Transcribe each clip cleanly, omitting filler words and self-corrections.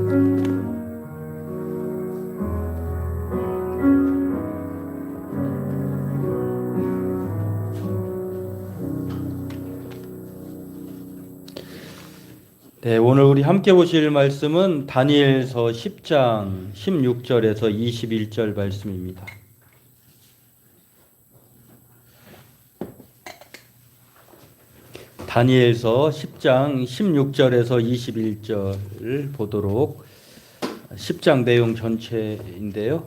네, 오늘 우리 함께 보실 말씀은 다니엘서 10장 16절에서 21절 말씀입니다. 다니엘서 10장 16절에서 21절 보도록 10장 내용 전체인데요.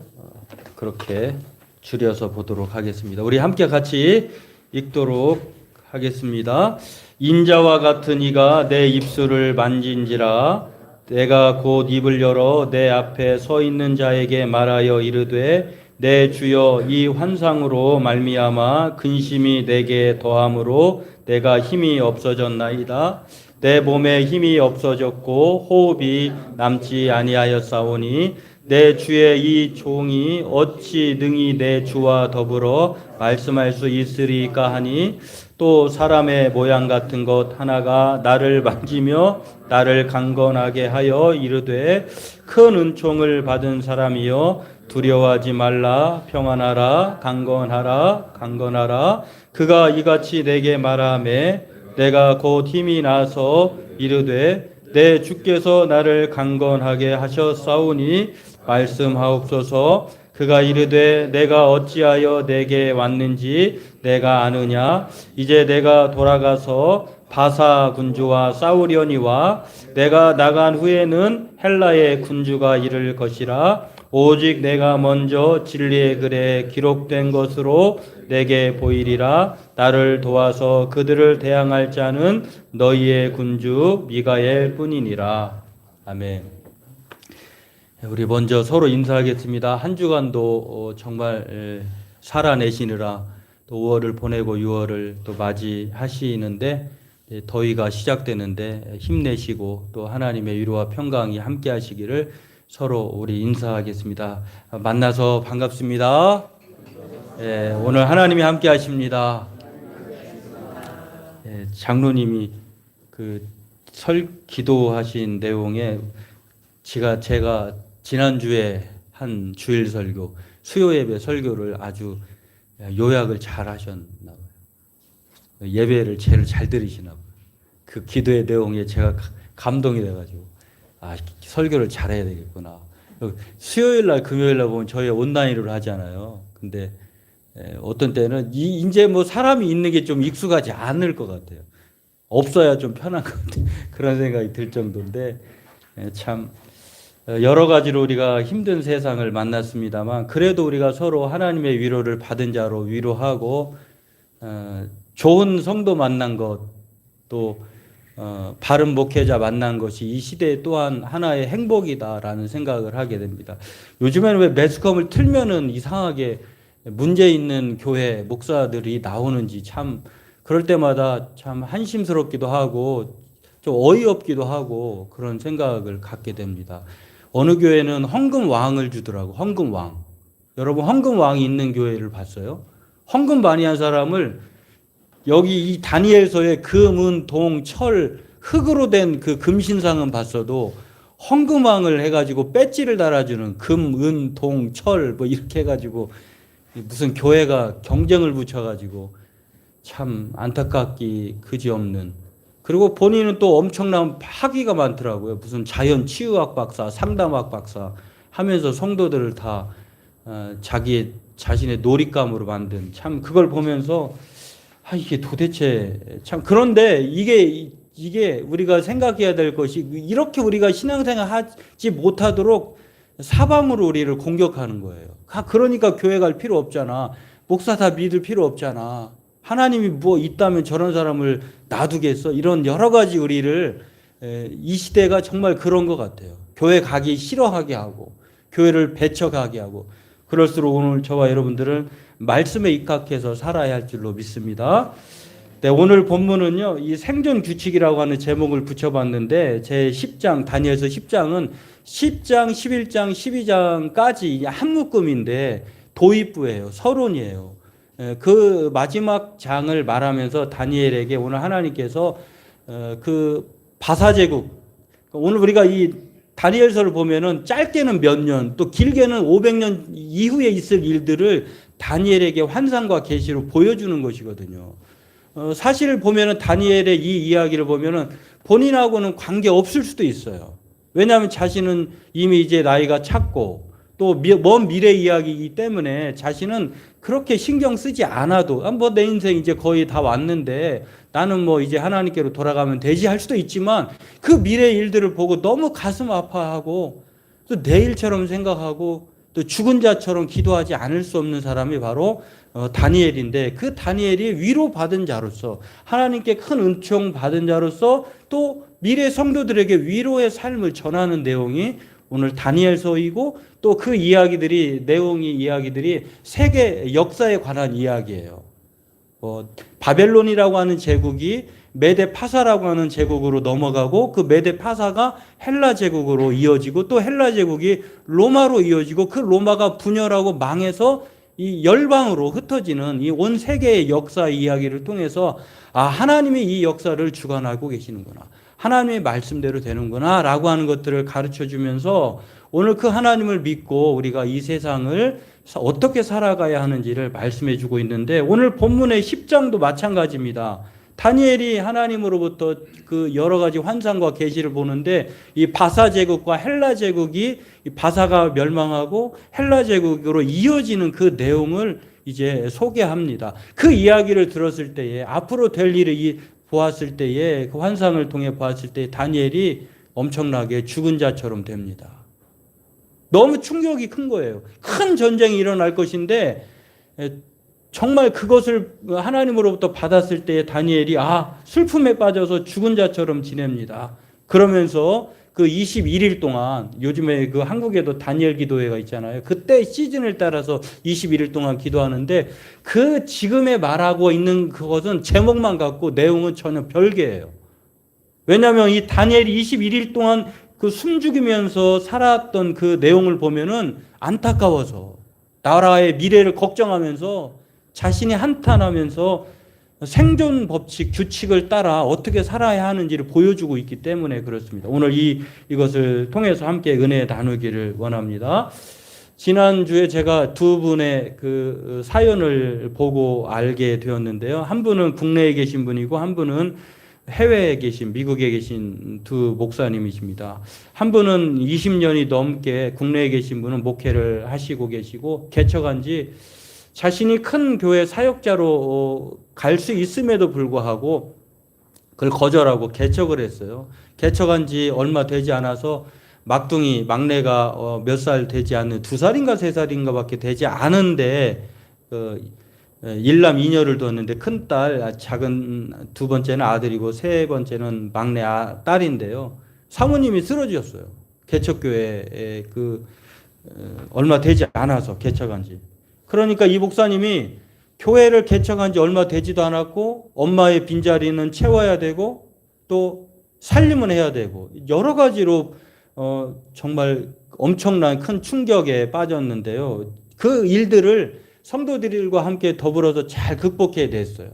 그렇게 줄여서 보도록 하겠습니다. 우리 함께 같이 읽도록 하겠습니다. 인자와 같은 이가 내 입술을 만진지라 내가 곧 입을 열어 내 앞에 서 있는 자에게 말하여 이르되 내 주여 이 환상으로 말미암아 근심이 내게 더함으로 내가 힘이 없어졌나이다. 내 몸에 힘이 없어졌고 호흡이 남지 아니하였사오니 내 주의 이 종이 어찌 능히 내 주와 더불어 말씀할 수 있으리까 하니 또 사람의 모양 같은 것 하나가 나를 만지며 나를 강건하게 하여 이르되 큰 은총을 받은 사람이여 두려워하지 말라 평안하라 강건하라 그가 이같이 내게 말하매 내가 곧 힘이 나서 이르되 내 주께서 나를 강건하게 하셨사오니 말씀하옵소서. 그가 이르되 내가 어찌하여 내게 왔는지 내가 아느냐. 이제 내가 돌아가서 바사 군주와 싸우려니와 내가 나간 후에는 헬라의 군주가 이를 것이라. 오직 내가 먼저 진리의 글에 기록된 것으로 내게 보이리라. 나를 도와서 그들을 대항할 자는 너희의 군주 미가엘 뿐이니라. 아멘. 우리 먼저 서로 인사하겠습니다. 한 주간도 정말 살아내시느라 또 5월을 보내고 6월을 또 맞이하시는데 더위가 시작되는데 힘내시고 또 하나님의 위로와 평강이 함께 하시기를 서로 우리 인사하겠습니다. 만나서 반갑습니다. 오늘 하나님이 함께 하십니다. 장로님이 그 기도하신 내용에 제가 지난주에 한 주일 설교, 수요 예배 설교를 아주 요약을 잘 하셨나 봐요. 예배를 제일 잘 들으시나 봐요. 그 기도의 내용에 제가 감동이 돼가지고 설교를 잘해야 되겠구나. 수요일 날, 금요일 날 보면 저희 온라인으로 하잖아요. 근데 어떤 때는 이제 뭐 사람이 있는 게 좀 익숙하지 않을 것 같아요. 없어야 좀 편한 것 같아요. 그런 생각이 들 정도인데 참 여러 가지로 우리가 힘든 세상을 만났습니다만 그래도 우리가 서로 하나님의 위로를 받은 자로 위로하고 좋은 성도 만난 것 또 바른 목회자 만난 것이 이 시대에 또한 하나의 행복이다라는 생각을 하게 됩니다. 요즘에는 왜 매스컴을 틀면은 이상하게 문제 있는 교회 목사들이 나오는지 참 그럴 때마다 참 한심스럽기도 하고 좀 어이없기도 하고 그런 생각을 갖게 됩니다. 어느 교회는 헌금왕을 주더라고. 헌금왕. 여러분 헌금왕이 있는 교회를 봤어요? 헌금 많이 한 사람을 여기 이 다니엘서의 금, 은, 동, 철, 흙으로 된 그 금신상은 봤어도 헌금왕을 해가지고 배지를 달아주는 금, 은, 동, 철 뭐 이렇게 해가지고 무슨 교회가 경쟁을 붙여가지고 참 안타깝기 그지없는. 그리고 본인은 또 엄청난 학위가 많더라고요. 무슨 자연치유학 박사, 상담학 박사 하면서 성도들을 다 자신의 놀잇감으로 만든 참 그걸 보면서 이게 도대체 참 그런데 이게 우리가 생각해야 될 것이 이렇게 우리가 신앙생활 하지 못하도록 사방으로 우리를 공격하는 거예요. 그러니까 교회 갈 필요 없잖아. 목사 다 믿을 필요 없잖아. 하나님이 뭐 있다면 저런 사람을 놔두겠어? 이런 여러 가지 우리를 이 시대가 정말 그런 것 같아요. 교회 가기 싫어하게 하고 교회를 배척하게 하고 그럴수록 오늘 저와 여러분들은 말씀에 입각해서 살아야 할 줄로 믿습니다. 네, 오늘 본문은요. 이 생존 규칙이라고 하는 제목을 붙여봤는데 제 10장 다니엘서 10장은 10장, 11장, 12장까지 한 묶음인데 도입부예요. 서론이에요. 그 마지막 장을 말하면서 다니엘에게 오늘 하나님께서 그 바사제국 오늘 우리가 이 다니엘서를 보면은 짧게는 몇 년, 또 길게는 500년 이후에 있을 일들을 다니엘에게 환상과 계시로 보여주는 것이거든요. 사실 보면은 다니엘의 이 이야기를 보면은 본인하고는 관계 없을 수도 있어요. 왜냐하면 자신은 이미 이제 나이가 찼고 또 먼 미래 이야기이기 때문에 자신은 그렇게 신경 쓰지 않아도 뭐 내 인생 이제 거의 다 왔는데 나는 뭐 이제 하나님께로 돌아가면 되지 할 수도 있지만 그 미래 일들을 보고 너무 가슴 아파하고 또 내일처럼 생각하고 또 죽은 자처럼 기도하지 않을 수 없는 사람이 바로 다니엘인데, 그 다니엘이 위로받은 자로서 하나님께 큰 은총 받은 자로서 또 미래 성도들에게 위로의 삶을 전하는 내용이 오늘 다니엘서이고, 또 그 이야기들이 이야기들이 세계 역사에 관한 이야기예요. 바벨론이라고 하는 제국이 메데 파사라고 하는 제국으로 넘어가고 그 메데 파사가 헬라 제국으로 이어지고 또 헬라 제국이 로마로 이어지고 그 로마가 분열하고 망해서 이 열방으로 흩어지는 이 온 세계의 역사 이야기를 통해서 하나님이 이 역사를 주관하고 계시는구나, 하나님의 말씀대로 되는구나 라고 하는 것들을 가르쳐 주면서 오늘 그 하나님을 믿고 우리가 이 세상을 어떻게 살아가야 하는지를 말씀해 주고 있는데, 오늘 본문의 10장도 마찬가지입니다. 다니엘이 하나님으로부터 그 여러 가지 환상과 계시를 보는데 이 바사 제국과 헬라 제국이 바사가 멸망하고 헬라 제국으로 이어지는 그 내용을 이제 소개합니다. 그 이야기를 들었을 때에 앞으로 될 일을 보았을 때에 그 환상을 통해 보았을 때 다니엘이 엄청나게 죽은 자처럼 됩니다. 너무 충격이 큰 거예요. 큰 전쟁이 일어날 것인데 정말 그것을 하나님으로부터 받았을 때에 다니엘이 슬픔에 빠져서 죽은 자처럼 지냅니다. 그러면서 그 21일 동안, 요즘에 그 한국에도 다니엘 기도회가 있잖아요. 그때 시즌을 따라서 21일 동안 기도하는데 그 지금에 말하고 있는 그것은 제목만 같고 내용은 전혀 별개예요. 왜냐하면 이 다니엘이 21일 동안 그 숨죽이면서 살았던 그 내용을 보면은 안타까워서 나라의 미래를 걱정하면서 자신이 한탄하면서 생존 법칙, 규칙을 따라 어떻게 살아야 하는지를 보여주고 있기 때문에 그렇습니다. 오늘 이것을 통해서 함께 은혜 나누기를 원합니다. 지난주에 제가 두 분의 그 사연을 보고 알게 되었는데요. 한 분은 국내에 계신 분이고 한 분은 해외에 계신, 미국에 계신 두 목사님이십니다. 한 분은 20년이 넘게 국내에 계신 분은 목회를 하시고 계시고 개척한 지 자신이 큰 교회 사역자로 갈 수 있음에도 불구하고 그걸 거절하고 개척을 했어요. 개척한 지 얼마 되지 않아서 막내가 몇 살 되지 않는 2살인가 3살인가 밖에 되지 않은데 일남 이녀를 뒀는데 큰딸, 작은 두 번째는 아들이고 세 번째는 막내 딸인데요. 사모님이 쓰러지셨어요. 개척교회에 얼마 되지 않아서 개척한 지. 그러니까 이 목사님이 교회를 개척한 지 얼마 되지도 않았고 엄마의 빈자리는 채워야 되고 또 살림은 해야 되고 여러 가지로 정말 엄청난 큰 충격에 빠졌는데요. 그 일들을 성도들과 함께 더불어서 잘 극복해야 됐어요.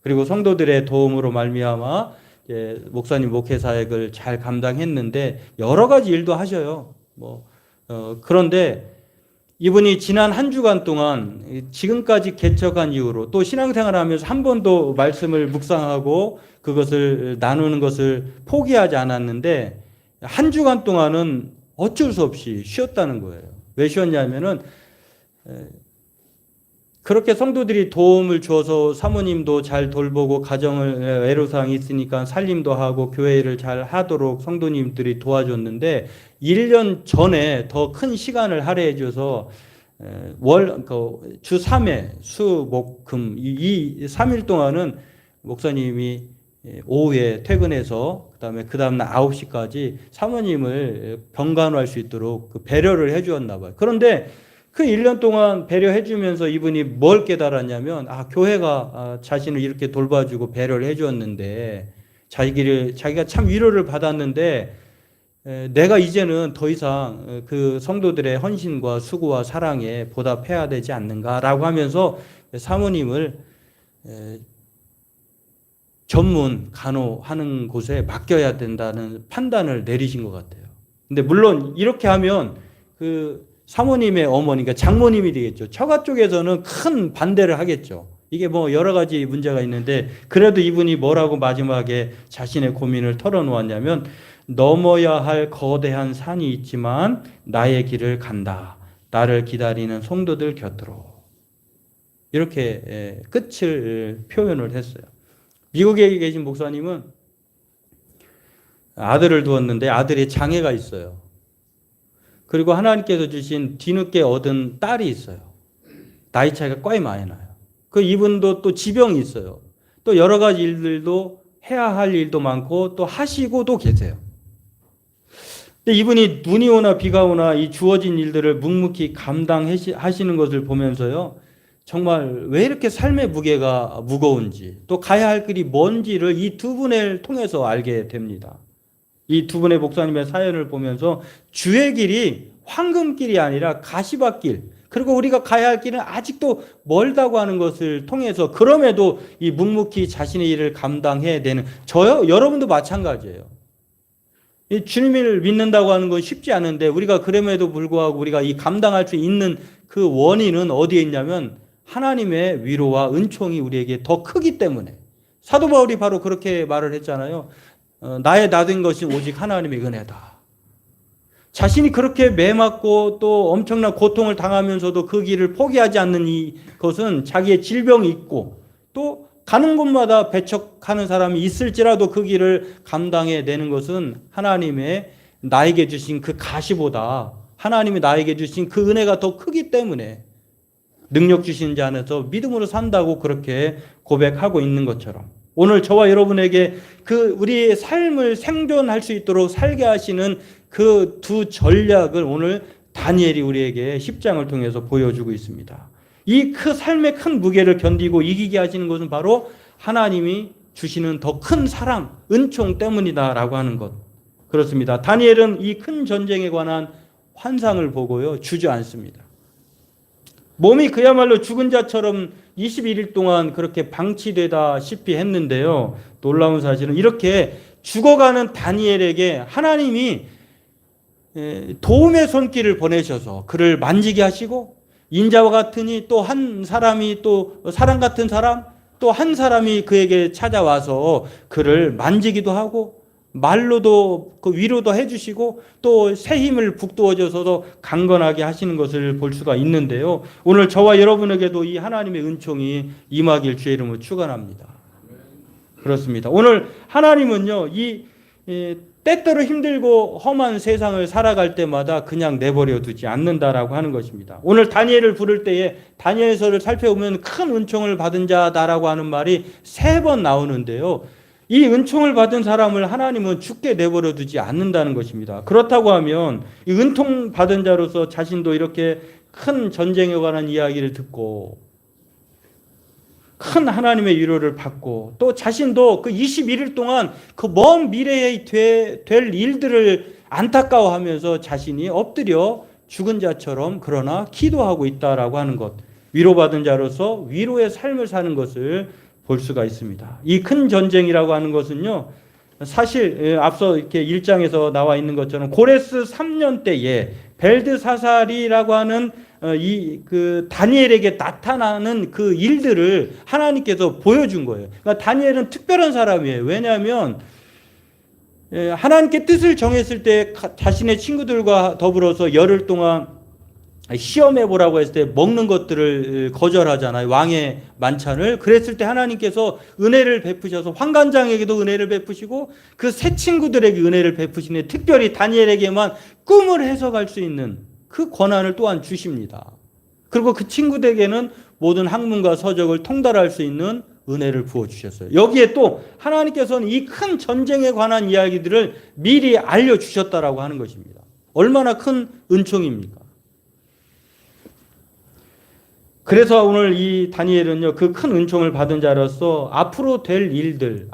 그리고 성도들의 도움으로 말미암아 목사님 목회 사역을 잘 감당했는데 여러 가지 일도 하셔요. 그런데 이분이 지난 한 주간 동안 지금까지 개척한 이후로 또 신앙생활을 하면서 한 번도 말씀을 묵상하고 그것을 나누는 것을 포기하지 않았는데 한 주간 동안은 어쩔 수 없이 쉬었다는 거예요. 왜 쉬었냐면은 그렇게 성도들이 도움을 줘서 사모님도 잘 돌보고 가정을 애로사항이 있으니까 살림도 하고 교회를 잘 하도록 성도님들이 도와줬는데 1년 전에 더 큰 시간을 할애해 줘서 주 3회 수, 목, 금 이 3일 동안은 목사님이 오후에 퇴근해서 그 다음날 9시까지 사모님을 병간호할 수 있도록 배려를 해 주었나 봐요. 그런데 그 1년 동안 배려해 주면서 이분이 뭘 깨달았냐면 교회가 자신을 이렇게 돌봐주고 배려를 해 주었는데 자기가 참 위로를 받았는데 내가 이제는 더 이상 그 성도들의 헌신과 수고와 사랑에 보답해야 되지 않는가라고 하면서 사모님을 전문 간호하는 곳에 맡겨야 된다는 판단을 내리신 것 같아요. 근데 물론 이렇게 하면 그 사모님의 어머니가 장모님이 되겠죠. 처가 쪽에서는 큰 반대를 하겠죠. 이게 뭐 여러 가지 문제가 있는데 그래도 이분이 뭐라고 마지막에 자신의 고민을 털어놓았냐면 넘어야 할 거대한 산이 있지만 나의 길을 간다. 나를 기다리는 성도들 곁으로. 이렇게 끝을 표현을 했어요. 미국에 계신 목사님은 아들을 두었는데 아들이 장애가 있어요. 그리고 하나님께서 주신 뒤늦게 얻은 딸이 있어요. 나이 차이가 꽤 많이 나요. 그 이분도 또 지병이 있어요. 또 여러 가지 일들도 해야 할 일도 많고 또 하시고도 계세요. 근데 이분이 눈이 오나 비가 오나 이 주어진 일들을 묵묵히 감당하시는 것을 보면서요. 정말 왜 이렇게 삶의 무게가 무거운지 또 가야 할 길이 뭔지를 이 두 분을 통해서 알게 됩니다. 이 두 분의 목사님의 사연을 보면서 주의 길이 황금길이 아니라 가시밭길, 그리고 우리가 가야 할 길은 아직도 멀다고 하는 것을 통해서 그럼에도 이 묵묵히 자신의 일을 감당해야 되는 저요, 여러분도 마찬가지예요. 이 주님을 믿는다고 하는 건 쉽지 않은데 우리가 그럼에도 불구하고 우리가 이 감당할 수 있는 그 원인은 어디에 있냐면 하나님의 위로와 은총이 우리에게 더 크기 때문에. 사도 바울이 바로 그렇게 말을 했잖아요. 나의 나된 것이 오직 하나님의 은혜다. 자신이 그렇게 매맞고 또 엄청난 고통을 당하면서도 그 길을 포기하지 않는 이것은 자기의 질병이 있고 또 가는 곳마다 배척하는 사람이 있을지라도 그 길을 감당해내는 것은 하나님의 나에게 주신 그 가시보다 하나님이 나에게 주신 그 은혜가 더 크기 때문에 능력 주신 자 안에서 믿음으로 산다고 그렇게 고백하고 있는 것처럼 오늘 저와 여러분에게 그 우리의 삶을 생존할 수 있도록 살게 하시는 그 두 전략을 오늘 다니엘이 우리에게 10장을 통해서 보여주고 있습니다. 이 그 삶의 큰 무게를 견디고 이기게 하시는 것은 바로 하나님이 주시는 더 큰 사랑, 은총 때문이다라고 하는 것. 그렇습니다. 다니엘은 이 큰 전쟁에 관한 환상을 보고요, 주저앉습니다. 몸이 그야말로 죽은 자처럼 21일 동안 그렇게 방치되다시피 했는데요. 놀라운 사실은 이렇게 죽어가는 다니엘에게 하나님이 도움의 손길을 보내셔서 그를 만지게 하시고 인자와 같으니 또 한 사람이 또 사람 같은 사람 또 한 사람이 그에게 찾아와서 그를 만지기도 하고 말로도 그 위로도 해주시고 또 새 힘을 북돋워줘서도 강건하게 하시는 것을 볼 수가 있는데요. 오늘 저와 여러분에게도 이 하나님의 은총이 임하길 주의 이름으로 축원합니다. 그렇습니다. 오늘 하나님은요, 이 때때로 힘들고 험한 세상을 살아갈 때마다 그냥 내버려 두지 않는다라고 하는 것입니다. 오늘 다니엘을 부를 때에 다니엘서를 살펴보면 큰 은총을 받은 자다라고 하는 말이 3번 나오는데요. 이 은총을 받은 사람을 하나님은 죽게 내버려 두지 않는다는 것입니다. 그렇다고 하면 이 은총 받은 자로서 자신도 이렇게 큰 전쟁에 관한 이야기를 듣고 큰 하나님의 위로를 받고 또 자신도 그 21일 동안 그 먼 미래에 될 일들을 안타까워하면서 자신이 엎드려 죽은 자처럼 그러나 기도하고 있다라고 하는 것, 위로받은 자로서 위로의 삶을 사는 것을 볼 수가 있습니다. 이 큰 전쟁이라고 하는 것은요, 사실 앞서 이렇게 1장에서 나와 있는 것처럼 고레스 3년 때에 벨드사살이라고 하는 이 그 다니엘에게 나타나는 그 일들을 하나님께서 보여준 거예요. 그러니까 다니엘은 특별한 사람이에요. 왜냐하면 하나님께 뜻을 정했을 때 자신의 친구들과 더불어서 열흘 동안 시험해 보라고 했을 때 먹는 것들을 거절하잖아요. 왕의 만찬을. 그랬을 때 하나님께서 은혜를 베푸셔서 환관장에게도 은혜를 베푸시고 그 새 친구들에게 은혜를 베푸시네. 특별히 다니엘에게만 꿈을 해석할 수 있는 그 권한을 또한 주십니다. 그리고 그 친구들에게는 모든 학문과 서적을 통달할 수 있는 은혜를 부어주셨어요. 여기에 또 하나님께서는 이 큰 전쟁에 관한 이야기들을 미리 알려주셨다라고 하는 것입니다. 얼마나 큰 은총입니까? 그래서 오늘 이 다니엘은요, 그 큰 은총을 받은 자로서 앞으로 될 일들,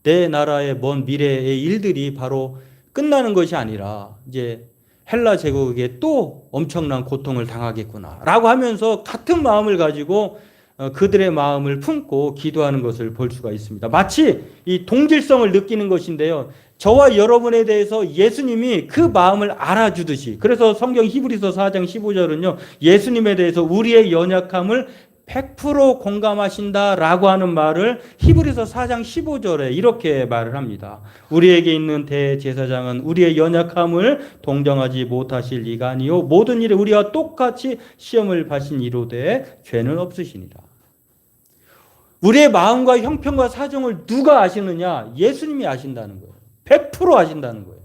내 나라의 먼 미래의 일들이 바로 끝나는 것이 아니라 이제 헬라 제국에게 또 엄청난 고통을 당하겠구나 라고 하면서 같은 마음을 가지고 그들의 마음을 품고 기도하는 것을 볼 수가 있습니다. 마치 이 동질성을 느끼는 것인데요. 저와 여러분에 대해서 예수님이 그 마음을 알아주듯이, 그래서 성경 히브리서 4장 15절은요. 예수님에 대해서 우리의 연약함을 100% 공감하신다라고 하는 말을 히브리서 4장 15절에 이렇게 말을 합니다. 우리에게 있는 대제사장은 우리의 연약함을 동정하지 못하실 이가 아니요 모든 일에 우리와 똑같이 시험을 받으신 이로되 죄는 없으시니라. 우리의 마음과 형편과 사정을 누가 아시느냐? 예수님이 아신다는 거예요. 100% 아신다는 거예요.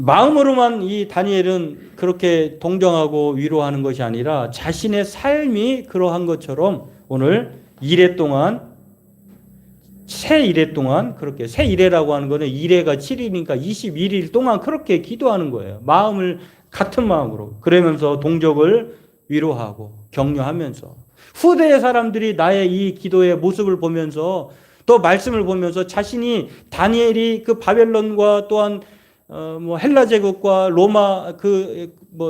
마음으로만 이 다니엘은 그렇게 동정하고 위로하는 것이 아니라 자신의 삶이 그러한 것처럼 오늘 이래 동안, 새 이래 동안, 그렇게 새 이래라고 하는 거는 이래가 7일이니까 21일 동안 그렇게 기도하는 거예요. 마음을 같은 마음으로. 그러면서 동족을 위로하고 격려하면서 후대의 사람들이 나의 이 기도의 모습을 보면서 또 말씀을 보면서 자신이 다니엘이 그 바벨론과 또한 헬라 제국과 로마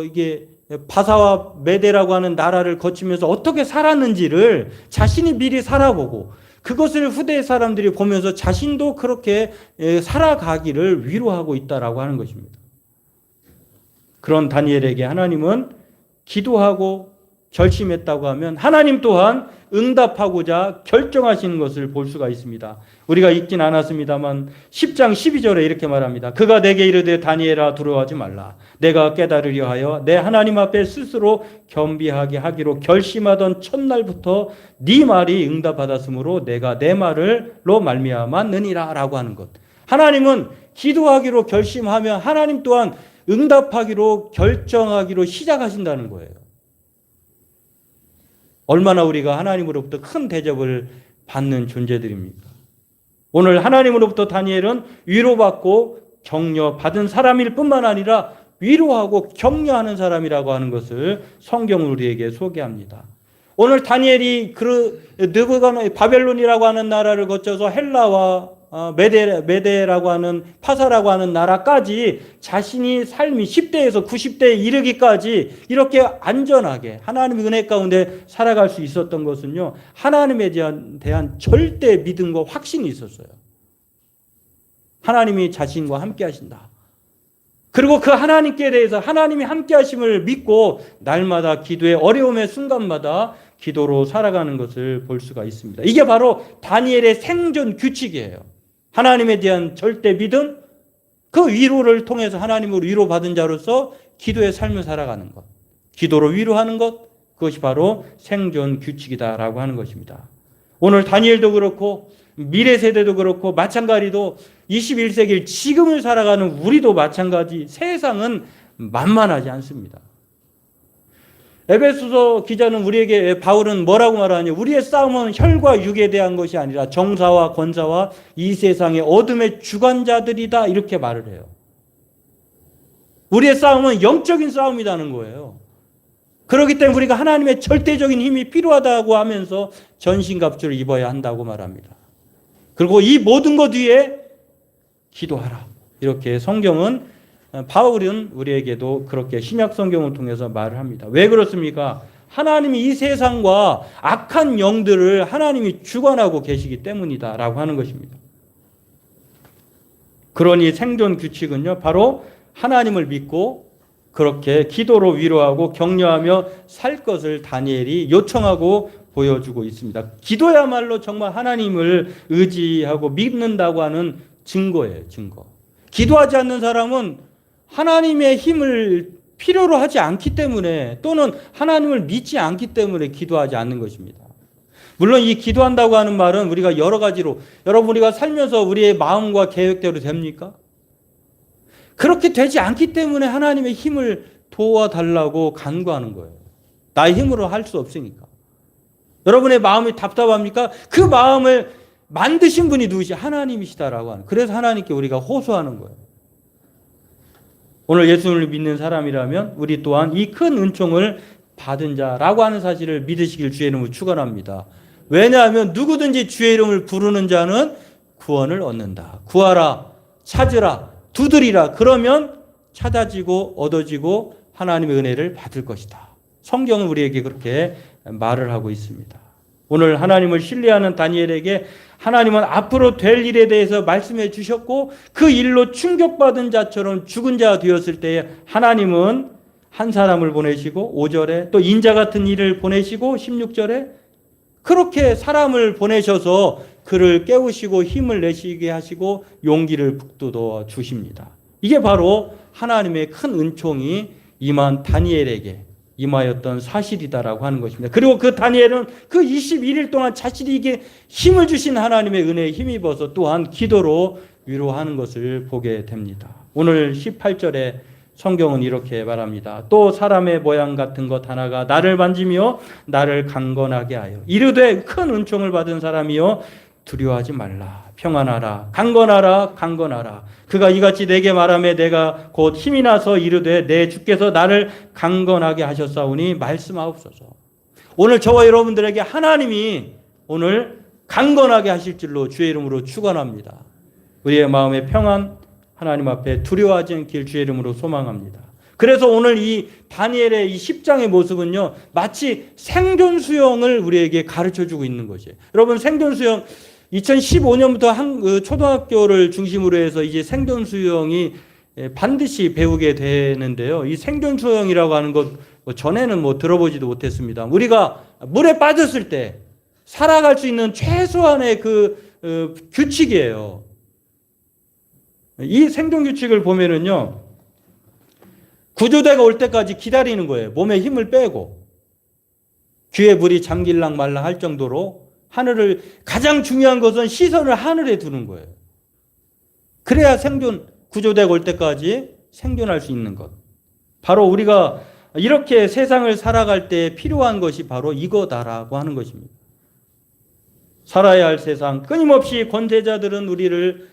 이게 바사와 메데라고 하는 나라를 거치면서 어떻게 살았는지를 자신이 미리 살아보고 그것을 후대의 사람들이 보면서 자신도 그렇게 살아가기를 위로하고 있다라고 하는 것입니다. 그런 다니엘에게 하나님은 기도하고 결심했다고 하면 하나님 또한 응답하고자 결정하시는 것을 볼 수가 있습니다. 우리가 읽진 않았습니다만 10장 12절에 이렇게 말합니다. 그가 내게 이르되 다니엘아 두려워하지 말라. 내가 깨달으려 하여 내 하나님 앞에 스스로 겸비하게 하기로 결심하던 첫날부터 네 말이 응답받았으므로 내가 내 말을로 말미암았느니라 라고 하는 것. 하나님은 기도하기로 결심하면 하나님 또한 응답하기로 결정하기로 시작하신다는 거예요. 얼마나 우리가 하나님으로부터 큰 대접을 받는 존재들입니까? 오늘 하나님으로부터 다니엘은 위로받고 격려받은 사람일 뿐만 아니라 위로하고 격려하는 사람이라고 하는 것을 성경은 우리에게 소개합니다. 오늘 다니엘이 바벨론이라고 하는 나라를 거쳐서 헬라와 메데라고 하는 파사라고 하는 나라까지 자신이 삶이 10대에서 90대에 이르기까지 이렇게 안전하게 하나님의 은혜 가운데 살아갈 수 있었던 것은요, 하나님에 대한 절대 믿음과 확신이 있었어요. 하나님이 자신과 함께 하신다. 그리고 그 하나님께 대해서 하나님이 함께 하심을 믿고 날마다 기도의 어려움의 순간마다 기도로 살아가는 것을 볼 수가 있습니다. 이게 바로 다니엘의 생존 규칙이에요. 하나님에 대한 절대 믿음, 그 위로를 통해서 하나님으로 위로받은 자로서 기도의 삶을 살아가는 것, 기도로 위로하는 것, 그것이 바로 생존 규칙이다라고 하는 것입니다. 오늘 다니엘도 그렇고 미래 세대도 그렇고 마찬가지로 21세기 지금을 살아가는 우리도 마찬가지, 세상은 만만하지 않습니다. 에베소서 기자는 우리에게, 바울은 뭐라고 말하냐? 우리의 싸움은 혈과 육에 대한 것이 아니라 정사와 권사와 이 세상의 어둠의 주관자들이다, 이렇게 말을 해요. 우리의 싸움은 영적인 싸움이라는 거예요. 그렇기 때문에 우리가 하나님의 절대적인 힘이 필요하다고 하면서 전신갑주를 입어야 한다고 말합니다. 그리고 이 모든 것 위에 기도하라, 이렇게 성경은, 바울은 우리에게도 그렇게 신약 성경을 통해서 말을 합니다. 왜 그렇습니까? 하나님이 이 세상과 악한 영들을 하나님이 주관하고 계시기 때문이다라고 하는 것입니다. 그러니 생존 규칙은요, 바로 하나님을 믿고 그렇게 기도로 위로하고 격려하며 살 것을 다니엘이 요청하고 보여주고 있습니다. 기도야말로 정말 하나님을 의지하고 믿는다고 하는 증거예요, 증거. 기도하지 않는 사람은 하나님의 힘을 필요로 하지 않기 때문에, 또는 하나님을 믿지 않기 때문에 기도하지 않는 것입니다. 물론 이 기도한다고 하는 말은 우리가 여러 가지로, 여러분 우리가 살면서 우리의 마음과 계획대로 됩니까? 그렇게 되지 않기 때문에 하나님의 힘을 도와달라고 간구하는 거예요. 나의 힘으로 할 수 없으니까. 여러분의 마음이 답답합니까? 그 마음을 만드신 분이 누구시? 하나님이시다라고 하는. 그래서 하나님께 우리가 호소하는 거예요. 오늘 예수를 믿는 사람이라면 우리 또한 이 큰 은총을 받은 자라고 하는 사실을 믿으시길 주의 이름으로 축원합니다. 왜냐하면 누구든지 주의 이름을 부르는 자는 구원을 얻는다. 구하라, 찾으라, 두드리라. 그러면 찾아지고 얻어지고 하나님의 은혜를 받을 것이다. 성경은 우리에게 그렇게 말을 하고 있습니다. 오늘 하나님을 신뢰하는 다니엘에게 하나님은 앞으로 될 일에 대해서 말씀해 주셨고 그 일로 충격받은 자처럼 죽은 자 되었을 때에 하나님은 한 사람을 보내시고 5절에 또 인자 같은 일을 보내시고 16절에 그렇게 사람을 보내셔서 그를 깨우시고 힘을 내시게 하시고 용기를 북돋워 주십니다. 이게 바로 하나님의 큰 은총이 임한 다니엘에게 임하였던 사실이다라고 하는 것입니다. 그리고 그 다니엘은 그 21일 동안 자신에게 힘을 주신 하나님의 은혜에 힘입어서 또한 기도로 위로하는 것을 보게 됩니다. 오늘 18절에 성경은 이렇게 말합니다. 또 사람의 모양 같은 것 하나가 나를 만지며 나를 강건하게 하여 이르되 큰 은총을 받은 사람이여 두려워하지 말라. 평안하라. 강건하라. 강건하라. 그가 이같이 내게 말하며 내가 곧 힘이 나서 이르되 내 주께서 나를 강건하게 하셨사오니 말씀하옵소서. 오늘 저와 여러분들에게 하나님이 오늘 강건하게 하실 줄로 주의 이름으로 축원합니다. 우리의 마음의 평안 하나님 앞에 두려워하지 않길 주의 이름으로 소망합니다. 그래서 오늘 이 다니엘의 이 10장의 모습은요, 마치 생존 수영을 우리에게 가르쳐 주고 있는 것이에요. 여러분, 생존 수영 2015년부터 초등학교를 중심으로 해서 이제 생존 수영이 반드시 배우게 되는데요. 이 생존 수영이라고 하는 것 전에는 들어보지도 못했습니다. 우리가 물에 빠졌을 때 살아갈 수 있는 최소한의 규칙이에요. 이 생존 규칙을 보면은요, 구조대가 올 때까지 기다리는 거예요. 몸에 힘을 빼고 귀에 물이 잠길랑 말랑 할 정도로 하늘을, 가장 중요한 것은 시선을 하늘에 두는 거예요. 그래야 구조대가 올 때까지 생존할 수 있는 것. 바로 우리가 이렇게 세상을 살아갈 때 필요한 것이 바로 이거다라고 하는 것입니다. 살아야 할 세상, 끊임없이 권세자들은 우리를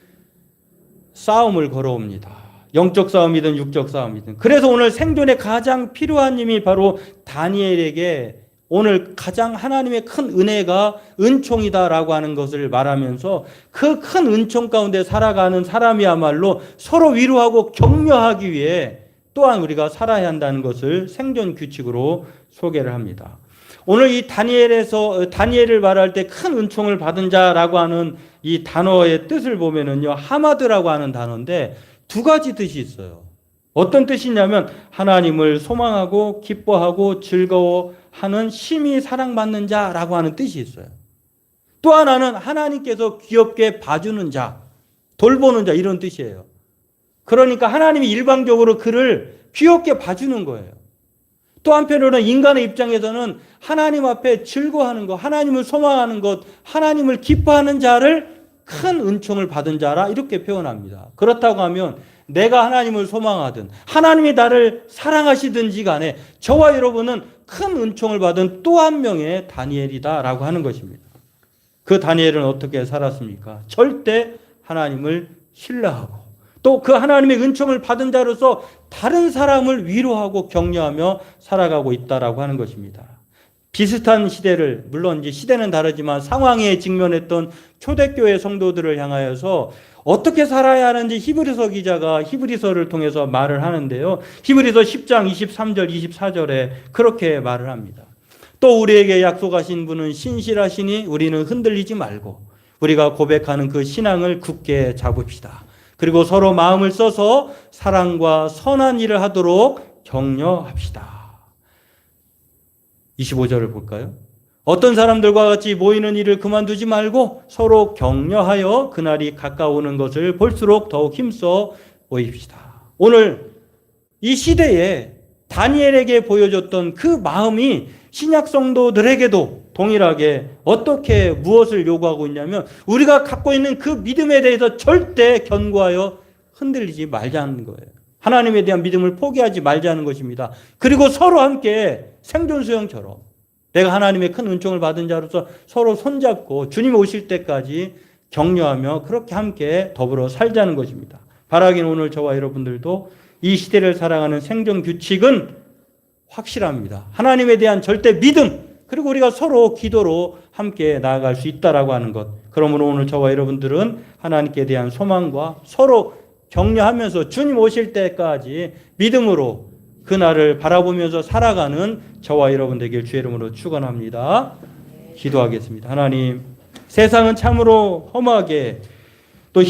싸움을 걸어옵니다. 영적 싸움이든 육적 싸움이든. 그래서 오늘 생존에 가장 필요한 힘이 바로 다니엘에게 오늘 가장 하나님의 큰 은혜가 은총이다라고 하는 것을 말하면서 그 큰 은총 가운데 살아가는 사람이야말로 서로 위로하고 격려하기 위해 또한 우리가 살아야 한다는 것을 생존 규칙으로 소개를 합니다. 오늘 이 다니엘을 말할 때 큰 은총을 받은 자라고 하는 이 단어의 뜻을 보면은요, 하마드라고 하는 단어인데 두 가지 뜻이 있어요. 어떤 뜻이냐면 하나님을 소망하고 기뻐하고 즐거워하는 심히 사랑받는 자라고 하는 뜻이 있어요. 또 하나는 하나님께서 귀엽게 봐주는 자, 돌보는 자, 이런 뜻이에요. 그러니까 하나님이 일방적으로 그를 귀엽게 봐주는 거예요. 또 한편으로는 인간의 입장에서는 하나님 앞에 즐거워하는 것, 하나님을 소망하는 것, 하나님을 기뻐하는 자를 큰 은총을 받은 자라 이렇게 표현합니다. 그렇다고 하면 내가 하나님을 소망하든 하나님이 나를 사랑하시든지 간에 저와 여러분은 큰 은총을 받은 또 한 명의 다니엘이다라고 하는 것입니다. 그 다니엘은 어떻게 살았습니까? 절대 하나님을 신뢰하고 또 그 하나님의 은총을 받은 자로서 다른 사람을 위로하고 격려하며 살아가고 있다라고 하는 것입니다. 비슷한 시대를, 물론 이제 시대는 다르지만 상황에 직면했던 초대교회 성도들을 향하여서 어떻게 살아야 하는지 히브리서 기자가 히브리서를 통해서 말을 하는데요. 히브리서 10장 23절 24절에 그렇게 말을 합니다. 또 우리에게 약속하신 분은 신실하시니 우리는 흔들리지 말고 우리가 고백하는 그 신앙을 굳게 잡읍시다. 그리고 서로 마음을 써서 사랑과 선한 일을 하도록 격려합시다. 25절을 볼까요? 어떤 사람들과 같이 모이는 일을 그만두지 말고 서로 격려하여 그날이 가까우는 것을 볼수록 더욱 힘써 보입시다. 오늘 이 시대에 다니엘에게 보여줬던 그 마음이 신약 성도들에게도 동일하게 어떻게 무엇을 요구하고 있냐면 우리가 갖고 있는 그 믿음에 대해서 절대 견고하여 흔들리지 말자는 거예요. 하나님에 대한 믿음을 포기하지 말자는 것입니다. 그리고 서로 함께 생존 수영처럼 내가 하나님의 큰 은총을 받은 자로서 서로 손잡고 주님 오실 때까지 격려하며 그렇게 함께 더불어 살자는 것입니다. 바라기는 오늘 저와 여러분들도 이 시대를 살아가는 생존 규칙은 확실합니다. 하나님에 대한 절대 믿음, 그리고 우리가 서로 기도로 함께 나아갈 수 있다라고 하는 것. 그러므로 오늘 저와 여러분들은 하나님께 대한 소망과 서로 격려하면서 주님 오실 때까지 믿음으로 그날을 바라보면서 살아가는 저와 여러분 되길 주의 이름으로 축원합니다. 기도하겠습니다. 하나님, 세상은 참으로 험하게 또